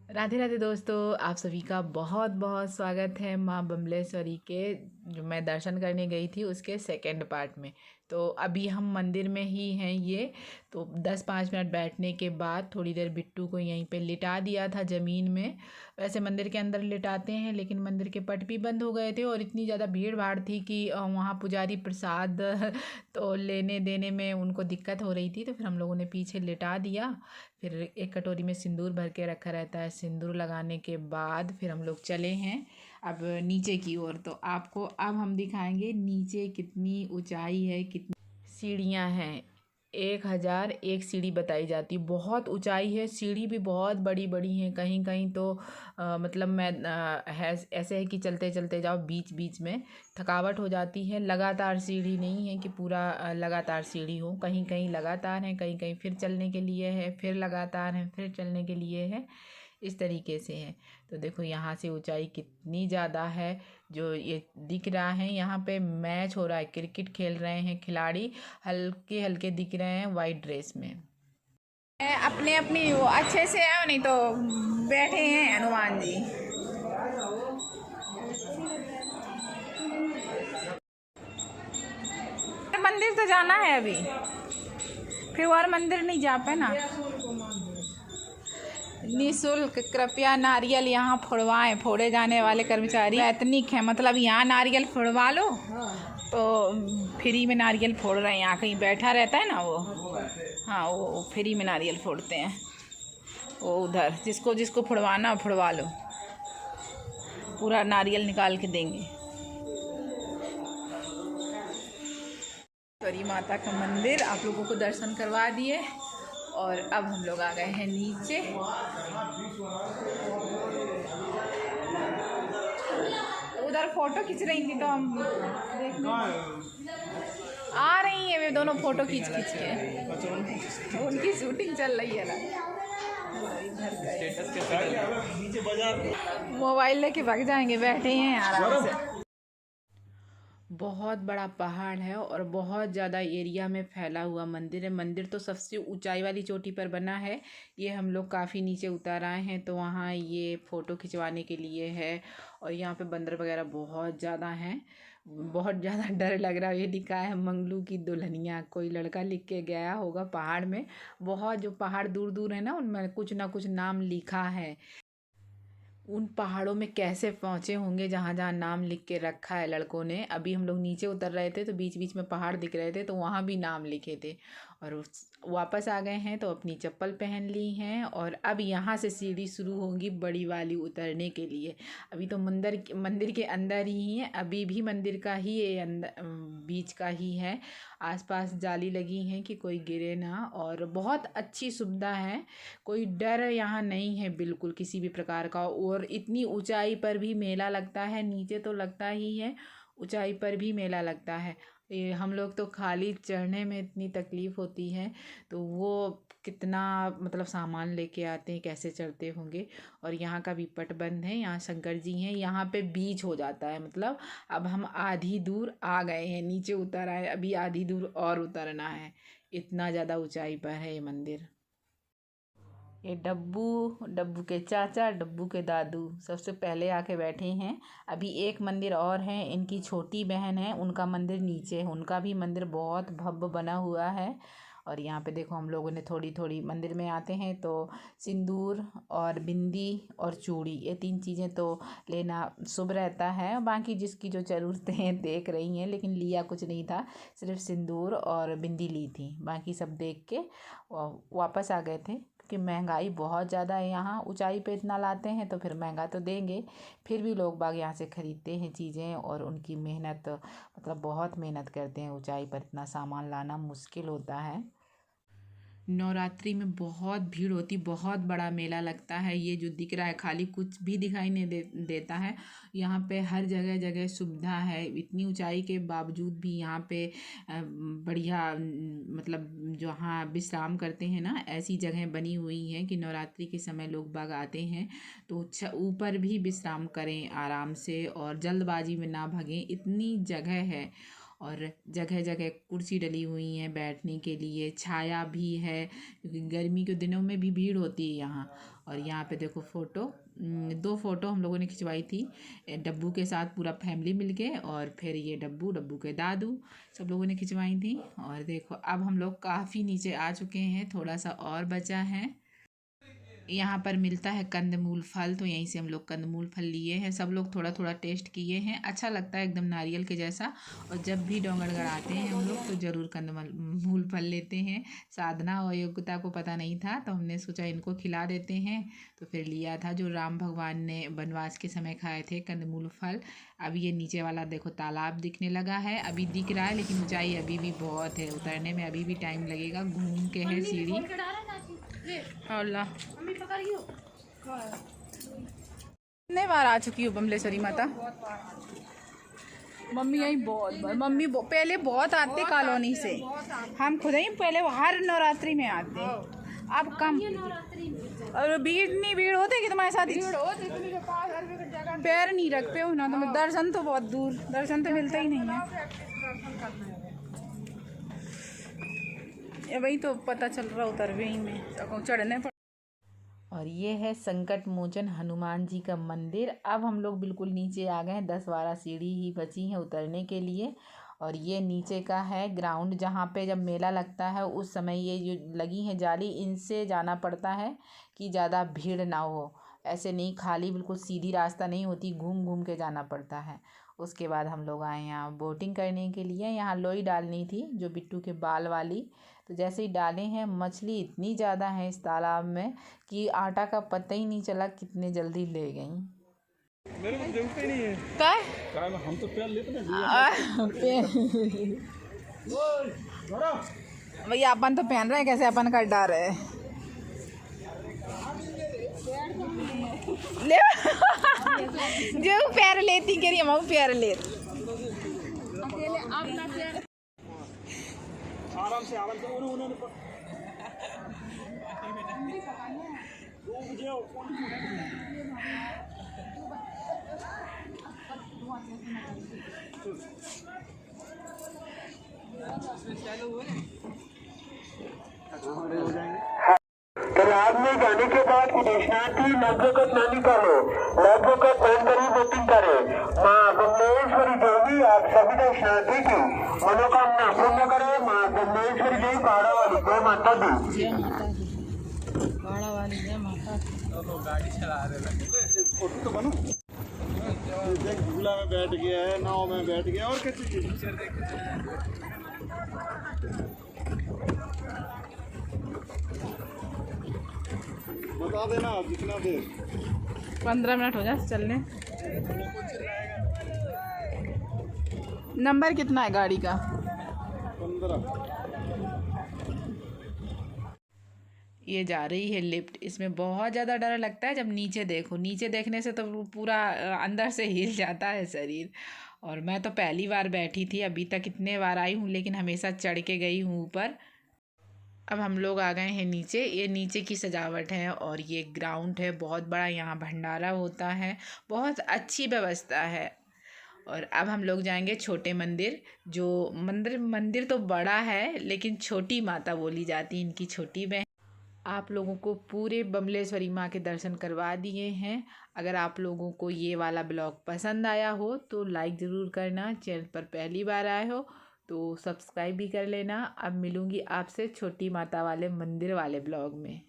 राधे राधे दोस्तों, आप सभी का बहुत बहुत स्वागत है माँ बमलेश्वरी के जो मैं दर्शन करने गई थी उसके सेकंड पार्ट में। तो अभी हम मंदिर में ही हैं ये। तो 10-5 मिनट बैठने के बाद थोड़ी देर बिट्टू को यहीं पे लिटा दिया था ज़मीन में। वैसे मंदिर के अंदर लिटाते हैं लेकिन मंदिर के पट भी बंद हो गए थे और इतनी ज़्यादा भीड़ भाड़ थी कि वहाँ पुजारी प्रसाद तो लेने देने में उनको दिक्कत हो रही थी, तो फिर हम लोगों ने पीछे लिटा दिया। फिर एक कटोरी में सिंदूर भर के रखा रहता है। सिंदूर लगाने के बाद फिर हम लोग चले हैं अब नीचे की ओर। तो आपको अब हम दिखाएंगे नीचे कितनी ऊंचाई है, कितनी सीढ़ियां हैं। 1001 सीढ़ी बताई जाती है, बहुत ऊंचाई है। सीढ़ी भी बहुत बड़ी बड़ी हैं, कहीं कहीं तो मतलब मैं है ऐसे है कि चलते चलते जाओ, बीच बीच में थकावट हो जाती है। लगातार सीढ़ी नहीं है कि पूरा लगातार सीढ़ी हो, कहीं कहीं लगातार है, कहीं कहीं फिर चलने के लिए है, फिर लगातार है, फिर चलने के लिए है। इस तरीके से है। तो देखो यहाँ से ऊंचाई कितनी ज़्यादा है। जो ये दिख रहा है यहाँ पे मैच हो रहा है, क्रिकेट खेल रहे हैं खिलाड़ी, हल्के हल्के दिख रहे हैं वाइट ड्रेस में। अपने अपनी वो अच्छे से है, नहीं तो बैठे हैं हनुमान जी। मंदिर तो जाना है अभी, फिर और मंदिर नहीं जा पाए ना। निःशुल्क कृपया नारियल यहाँ फोड़वाएं। फोड़े जाने वाले कर्मचारी एतनिक हैं, मतलब यहाँ नारियल फोड़वा लो तो फ्री में नारियल फोड़ रहे हैं। यहाँ कहीं बैठा रहता है ना वो, हाँ वो फ्री में नारियल फोड़ते हैं। वो उधर जिसको जिसको फोड़वाना फोड़वा लो, पूरा नारियल निकाल के देंगे। गौरी माता का मंदिर आप लोगों को दर्शन करवा दिए और अब हम लोग आ गए हैं नीचे। उधर फोटो खींच रही थी तो हम देखने आ रही है, वे दोनों फोटो खींच खींच के, उनकी शूटिंग चल रही है ना। मोबाइल लेके भाग जाएंगे, बैठे हैं आराम से। बहुत बड़ा पहाड़ है और बहुत ज़्यादा एरिया में फैला हुआ मंदिर है। मंदिर तो सबसे ऊंचाई वाली चोटी पर बना है। ये हम लोग काफ़ी नीचे उतर आए हैं तो वहाँ ये फ़ोटो खिंचवाने के लिए है। और यहाँ पे बंदर वगैरह बहुत ज़्यादा हैं। बहुत ज़्यादा डर लग रहा है। ये लिखा है मंगलू की दुल्हनिया, कोई लड़का लिख के गया होगा पहाड़ में। बहुत जो पहाड़ दूर दूर है ना, उनमें कुछ ना कुछ नाम लिखा है। उन पहाड़ों में कैसे पहुँचे होंगे जहाँ जहाँ नाम लिख के रखा है लड़कों ने। अभी हम लोग नीचे उतर रहे थे तो बीच बीच में पहाड़ दिख रहे थे तो वहाँ भी नाम लिखे थे। और वापस आ गए हैं तो अपनी चप्पल पहन ली हैं और अब यहाँ से सीढ़ी शुरू होगी बड़ी वाली उतरने के लिए। अभी तो मंदिर के अंदर ही है, अभी भी मंदिर का ही ये अंदर बीच का ही है। आसपास जाली लगी हैं कि कोई गिरे ना, और बहुत अच्छी सुविधा है। कोई डर यहाँ नहीं है बिल्कुल किसी भी प्रकार का। और इतनी ऊंचाई पर भी मेला लगता है, नीचे तो लगता ही है, ऊंचाई पर भी मेला लगता है। ये हम लोग तो खाली चढ़ने में इतनी तकलीफ़ होती है तो वो कितना मतलब सामान लेके आते हैं, कैसे चढ़ते होंगे। और यहाँ का भी पट बंद है, यहाँ शंकर जी हैं, यहाँ पे बीच हो जाता है। मतलब अब हम आधी दूर आ गए हैं, नीचे उतर आए, अभी आधी दूर और उतरना है। इतना ज़्यादा ऊंचाई पर है ये मंदिर। ये डब्बू, डब्बू के चाचा, डब्बू के दादू सबसे पहले आके बैठे हैं। अभी एक मंदिर और है, इनकी छोटी बहन है, उनका मंदिर नीचे है। उनका भी मंदिर बहुत भव्य बना हुआ है। और यहाँ पे देखो हम लोगों ने थोड़ी थोड़ी, मंदिर में आते हैं तो सिंदूर और बिंदी और चूड़ी, ये 3 चीज़ें तो लेना शुभ रहता है। बाकी जिसकी जो ज़रूरतें हैं देख रही हैं, लेकिन लिया कुछ नहीं था, सिर्फ सिंदूर और बिंदी ली थी। बाकी सब देख के वापस आ गए थे कि महंगाई बहुत ज़्यादा है यहाँ। ऊंचाई पे इतना लाते हैं तो फिर महंगा तो देंगे। फिर भी लोग बाग यहाँ से ख़रीदते हैं चीज़ें, और उनकी मेहनत, मतलब बहुत मेहनत करते हैं। ऊंचाई पर इतना सामान लाना मुश्किल होता है। नवरात्रि में बहुत भीड़ होती, बहुत बड़ा मेला लगता है। ये जो दिख रहा है खाली कुछ भी दिखाई नहीं देता है। यहाँ पे हर जगह जगह सुविधा है। इतनी ऊंचाई के बावजूद भी यहाँ पे बढ़िया मतलब जहाँ विश्राम करते हैं ना, ऐसी जगह बनी हुई हैं कि नवरात्रि के समय लोग बाग आते हैं तो ऊपर भी विश्राम करें आराम से और जल्दबाजी में ना भगें, इतनी जगह है। और जगह जगह कुर्सी डली हुई हैं बैठने के लिए, छाया भी है क्योंकि गर्मी के दिनों में भी भीड़ होती है यहाँ। और यहाँ पे देखो फ़ोटो, 2 फ़ोटो हम लोगों ने खिंचवाई थी डब्बू के साथ, पूरा फैमिली मिलके, और फिर ये डब्बू के दादू सब लोगों ने खिंचवाई थी। और देखो अब हम लोग काफ़ी नीचे आ चुके हैं, थोड़ा सा और बचा है। यहाँ पर मिलता है कंदमूल फल, तो यहीं से हम लोग कंदमूल फल लिए हैं। सब लोग थोड़ा थोड़ा टेस्ट किए हैं, अच्छा लगता है एकदम नारियल के जैसा। और जब भी डोंगरगढ़ आते हैं हम लोग तो ज़रूर कंदमूल फल लेते हैं। साधना और योग्यता को पता नहीं था, तो हमने सोचा इनको खिला देते हैं, तो फिर लिया था। जो राम भगवान ने वनवास के समय खाए थे कंदमूल फल। अब ये नीचे वाला देखो तालाब दिखने लगा है, अभी दिख रहा है, लेकिन ऊंचाई अभी भी बहुत है, उतरने में अभी भी टाइम लगेगा। घूम के है सीढ़ी। अल्लाह, कितने बार आ चुकी हूँ बमलेश्वरी माता। मम्मी यहीं बहुत बार, मम्मी पहले बहुत आते कॉलोनी से, हम खुद ही पहले हर नवरात्रि में आते, अब कम। और भीड़ होती कि तुम्हारे साथ पैर नहीं रख पे हो ना, तो दर्शन तो बहुत दूर, दर्शन तो मिलता ही नहीं है। ये वही तो पता चल रहा उतरवे ही में चढ़ने पर। और ये है संकट मोचन हनुमान जी का मंदिर। अब हम लोग बिल्कुल नीचे आ गए हैं, 10-12 सीढ़ी ही बची हैं उतरने के लिए। और ये नीचे का है ग्राउंड, जहाँ पे जब मेला लगता है उस समय ये जो लगी हैं जाली, इनसे जाना पड़ता है कि ज़्यादा भीड़ ना हो। ऐसे नहीं खाली बिल्कुल सीधी रास्ता नहीं होती, घूम घूम के जाना पड़ता है। उसके बाद हम लोग आए यहाँ बोटिंग करने के लिए। यहाँ लोई डालनी थी, जो बिट्टू के बाल वाली, तो जैसे ही डाले हैं मछली इतनी ज़्यादा है इस तालाब में कि आटा का पता ही नहीं चला कितने जल्दी ले गई। मेरे को देखते ही नहीं है क्या हम तो पैर लेते ना भैया अपन तो पहन रहे हैं, कैसे अपन कर डाल रहे हैं ले जो पैर लेती के रही हम पैर ले आराम से उन्होंने तालाब में जाने के बाद विदेशनाथी नवजोगत ना निकालो, नवजोगत बंद करी बोटिंग करे। माँ बमलेश्वरी देवी आप सभी दर्शनार्थी की मनोकामना पूर्ण करे। माँ बमलेश्वरी देवी पहाड़ा वाली जय माता दी। पहाड़ा वाली जय माता दी। गाड़ी चला रहे फोटो तो बनो। देख झूला में बैठ गया है, नाव में बैठ गया, और क्या चाहिए। बता देना जितना देर 15 मिनट हो जाए चलने। नंबर कितना है गाड़ी का? 15। ये जा रही है लिफ्ट, इसमें बहुत ज़्यादा डर लगता है जब नीचे देखो। नीचे देखने से तो पूरा अंदर से हिल जाता है शरीर। और मैं तो पहली बार बैठी थी, अभी तक इतने बार आई हूँ लेकिन हमेशा चढ़ के गई हूँ ऊपर। अब हम लोग आ गए हैं नीचे। ये नीचे की सजावट है और ये ग्राउंड है बहुत बड़ा, यहाँ भंडारा होता है, बहुत अच्छी व्यवस्था है। और अब हम लोग जाएंगे छोटे मंदिर। जो मंदिर तो बड़ा है लेकिन छोटी माता बोली जाती है, इनकी छोटी बहन। आप लोगों को पूरे बमलेश्वरी माँ के दर्शन करवा दिए हैं। अगर आप लोगों को ये वाला ब्लॉग पसंद आया हो तो लाइक ज़रूर करना। चैनल पर पहली बार आए हो तो सब्सक्राइब भी कर लेना। अब मिलूँगी आपसे छोटी माता वाले मंदिर वाले ब्लॉग में।